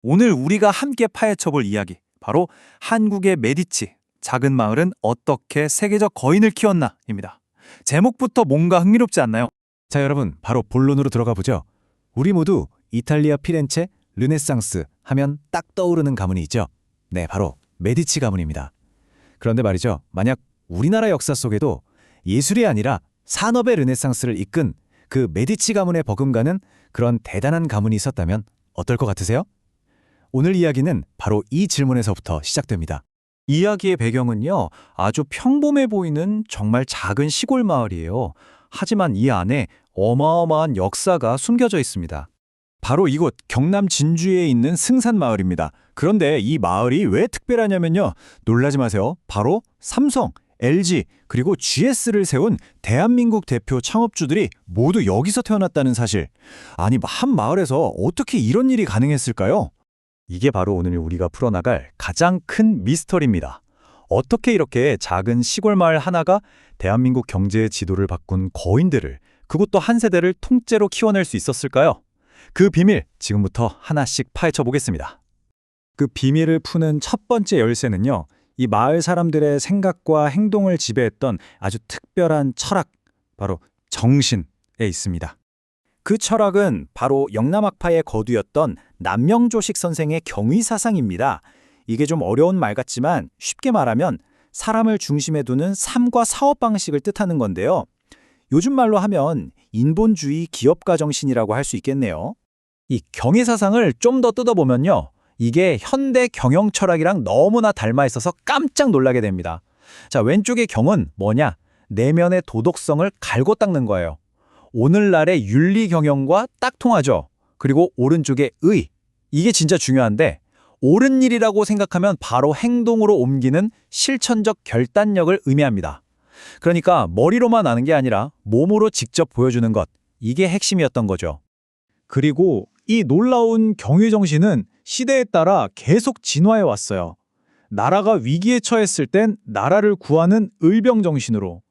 오늘 우리가 함께 파헤쳐볼 이야기, 바로 한국의 메디치, 작은 마을은 어떻게 세계적 거인을 키웠나입니다. 제목부터 뭔가 흥미롭지 않나요? 자, 여러분, 바로 본론으로 들어가 보죠. 우리 모두 이탈리아 피렌체 르네상스 하면 딱 떠오르는 가문이 있죠. 네, 바로 메디치 가문입니다. 그런데 말이죠, 만약 우리나라 역사 속에도 예술이 아니라 산업의 르네상스를 이끈 그 메디치 가문에 버금가는 그런 대단한 가문이 있었다면 어떨 것 같으세요? 오늘 이야기는 바로 이 질문에서부터 시작됩니다. 이야기의 배경은요, 아주 평범해 보이는 정말 작은 시골 마을이에요. 하지만 이 안에 어마어마한 역사가 숨겨져 있습니다. 바로 이곳 경남 진주에 있는 승산마을입니다. 그런데 이 마을이 왜 특별하냐면요. 놀라지 마세요. 바로 삼성, LG, 그리고 GS를 세운 대한민국 대표 창업주들이 모두 여기서 태어났다는 사실. 아니, 한 마을에서 어떻게 이런 일이 가능했을까요? 이게 바로 오늘 우리가 풀어나갈 가장 큰 미스터리입니다. 어떻게 이렇게 작은 시골 마을 하나가 대한민국 경제의 지도를 바꾼 거인들을, 그것도 한 세대를 통째로 키워낼 수 있었을까요? 그 비밀 지금부터 하나씩 파헤쳐 보겠습니다. 그 비밀을 푸는 첫 번째 열쇠는요. 이 마을 사람들의 생각과 행동을 지배했던 아주 특별한 철학, 바로 정신에 있습니다. 그 철학은 바로 영남학파의 거두였던 남명조식 선생의 경위사상입니다. 이게 좀 어려운 말 같지만 쉽게 말하면 사람을 중심에 두는 삶과 사업 방식을 뜻하는 건데요. 요즘 말로 하면 인본주의 기업가 정신이라고 할 수 있겠네요. 이 경위사상을 좀 더 뜯어보면요, 이게 현대 경영 철학이랑 너무나 닮아 있어서 깜짝 놀라게 됩니다. 자, 왼쪽의 경은 뭐냐? 내면의 도덕성을 갈고 닦는 거예요. 오늘날의 윤리 경영과 딱 통하죠. 그리고 오른쪽의 의, 이게 진짜 중요한데, 옳은 일이라고 생각하면 바로 행동으로 옮기는 실천적 결단력을 의미합니다. 그러니까 머리로만 아는 게 아니라 몸으로 직접 보여주는 것, 이게 핵심이었던 거죠. 그리고 이 놀라운 경위 정신은 시대에 따라 계속 진화해 왔어요. 나라가 위기에 처했을 땐 나라를 구하는 의병 정신으로,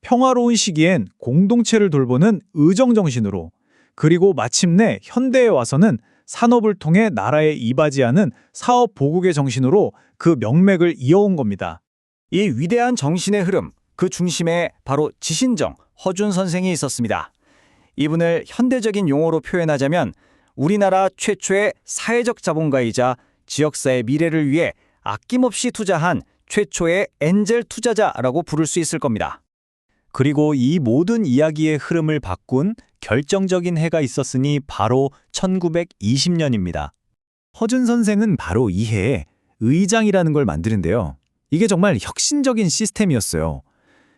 평화로운 시기엔 공동체를 돌보는 의정 정신으로, 그리고 마침내 현대에 와서는 산업을 통해 나라에 이바지하는 사업 보국의 정신으로 그 명맥을 이어온 겁니다. 이 위대한 정신의 흐름, 그 중심에 바로 지신정, 허준 선생이 있었습니다. 이분을 현대적인 용어로 표현하자면 우리나라 최초의 사회적 자본가이자 지역사회 미래를 위해 아낌없이 투자한 최초의 엔젤 투자자라고 부를 수 있을 겁니다. 그리고 이 모든 이야기의 흐름을 바꾼 결정적인 해가 있었으니 바로 1920년입니다. 허준 선생은 바로 이 해에 의장이라는 걸 만드는데요. 이게 정말 혁신적인 시스템이었어요.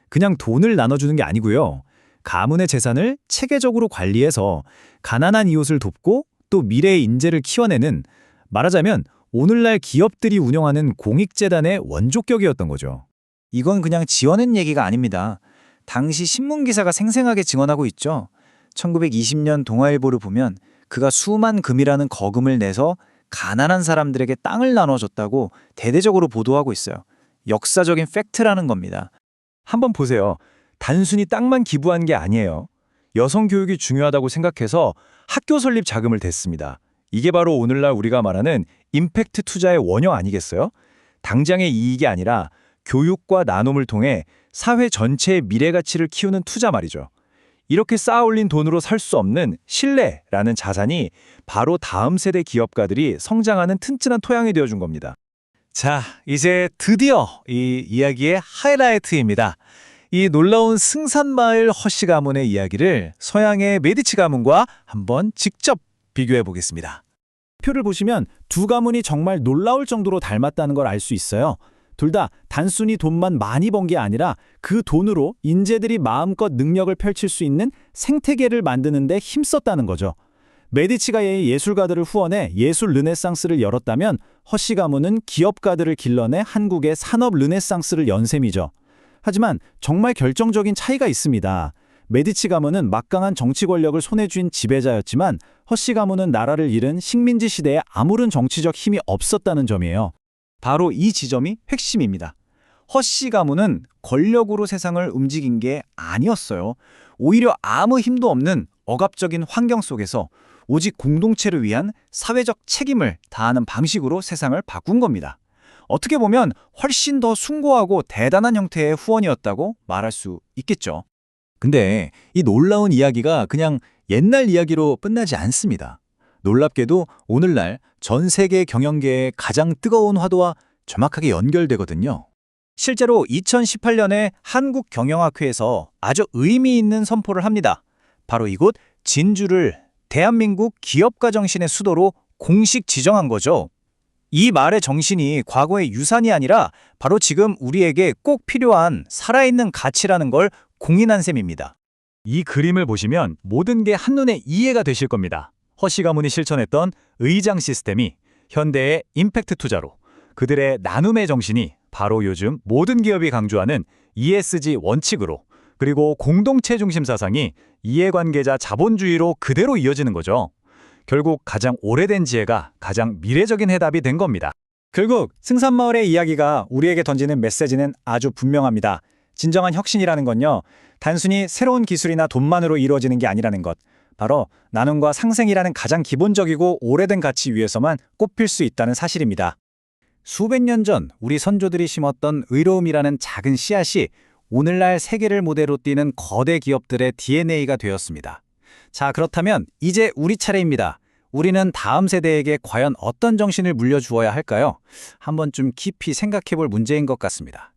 그냥 돈을 나눠주는 게 아니고요. 가문의 재산을 체계적으로 관리해서 가난한 이웃을 돕고 또 미래의 인재를 키워내는, 말하자면 오늘날 기업들이 운영하는 공익재단의 원조격이었던 거죠. 이건 그냥 지어낸 얘기가 아닙니다. 당시 신문기사가 생생하게 증언하고 있죠. 1920년 동아일보를 보면 그가 수만 금이라는 거금을 내서 가난한 사람들에게 땅을 나눠줬다고 대대적으로 보도하고 있어요. 역사적인 팩트라는 겁니다. 한번 보세요. 단순히 땅만 기부한 게 아니에요. 여성 교육이 중요하다고 생각해서 학교 설립 자금을 댔습니다. 이게 바로 오늘날 우리가 말하는 임팩트 투자의 원형 아니겠어요? 당장의 이익이 아니라 교육과 나눔을 통해 사회 전체의 미래 가치를 키우는 투자 말이죠. 이렇게 쌓아올린 돈으로 살 수 없는 신뢰라는 자산이 바로 다음 세대 기업가들이 성장하는 튼튼한 토양이 되어준 겁니다. 자, 이제 드디어 이 이야기의 하이라이트입니다. 이 놀라운 승산마을 허씨 가문의 이야기를 서양의 메디치 가문과 한번 직접 비교해 보겠습니다. 표를 보시면 두 가문이 정말 놀라울 정도로 닮았다는 걸 알 수 있어요. 둘 다 단순히 돈만 많이 번 게 아니라 그 돈으로 인재들이 마음껏 능력을 펼칠 수 있는 생태계를 만드는 데 힘썼다는 거죠. 메디치가 예술가들을 후원해 예술 르네상스를 열었다면 허씨 가문은 기업가들을 길러내 한국의 산업 르네상스를 연 셈이죠. 하지만 정말 결정적인 차이가 있습니다. 메디치 가문은 막강한 정치 권력을 손에 쥔 지배자였지만 허씨 가문은 나라를 잃은 식민지 시대에 아무런 정치적 힘이 없었다는 점이에요. 바로 이 지점이 핵심입니다. 허씨 가문은 권력으로 세상을 움직인 게 아니었어요. 오히려 아무 힘도 없는 억압적인 환경 속에서 오직 공동체를 위한 사회적 책임을 다하는 방식으로 세상을 바꾼 겁니다. 어떻게 보면 훨씬 더 숭고하고 대단한 형태의 후원이었다고 말할 수 있겠죠. 근데 이 놀라운 이야기가 그냥 옛날 이야기로 끝나지 않습니다. 놀랍게도 오늘날 전 세계 경영계의 가장 뜨거운 화두와 정확하게 연결되거든요. 실제로 2018년에 한국경영학회에서 아주 의미 있는 선포를 합니다. 바로 이곳 진주를 대한민국 기업가 정신의 수도로 공식 지정한 거죠. 이 말의 정신이 과거의 유산이 아니라 바로 지금 우리에게 꼭 필요한 살아있는 가치라는 걸 공인한 셈입니다. 이 그림을 보시면 모든 게 한눈에 이해가 되실 겁니다. 허씨 가문이 실천했던 의장 시스템이 현대의 임팩트 투자로, 그들의 나눔의 정신이 바로 요즘 모든 기업이 강조하는 ESG 원칙으로, 그리고 공동체 중심 사상이 이해관계자 자본주의로 그대로 이어지는 거죠. 결국 가장 오래된 지혜가 가장 미래적인 해답이 된 겁니다. 결국 승산마을의 이야기가 우리에게 던지는 메시지는 아주 분명합니다. 진정한 혁신이라는 건요, 단순히 새로운 기술이나 돈만으로 이루어지는 게 아니라는 것, 바로 나눔과 상생이라는 가장 기본적이고 오래된 가치 위에서만 꼽힐 수 있다는 사실입니다. 수백 년 전 우리 선조들이 심었던 의로움이라는 작은 씨앗이 오늘날 세계를 무대로 띄는 거대 기업들의 DNA가 되었습니다. 자, 그렇다면 이제 우리 차례입니다. 우리는 다음 세대에게 과연 어떤 정신을 물려주어야 할까요? 한번 좀 깊이 생각해 볼 문제인 것 같습니다.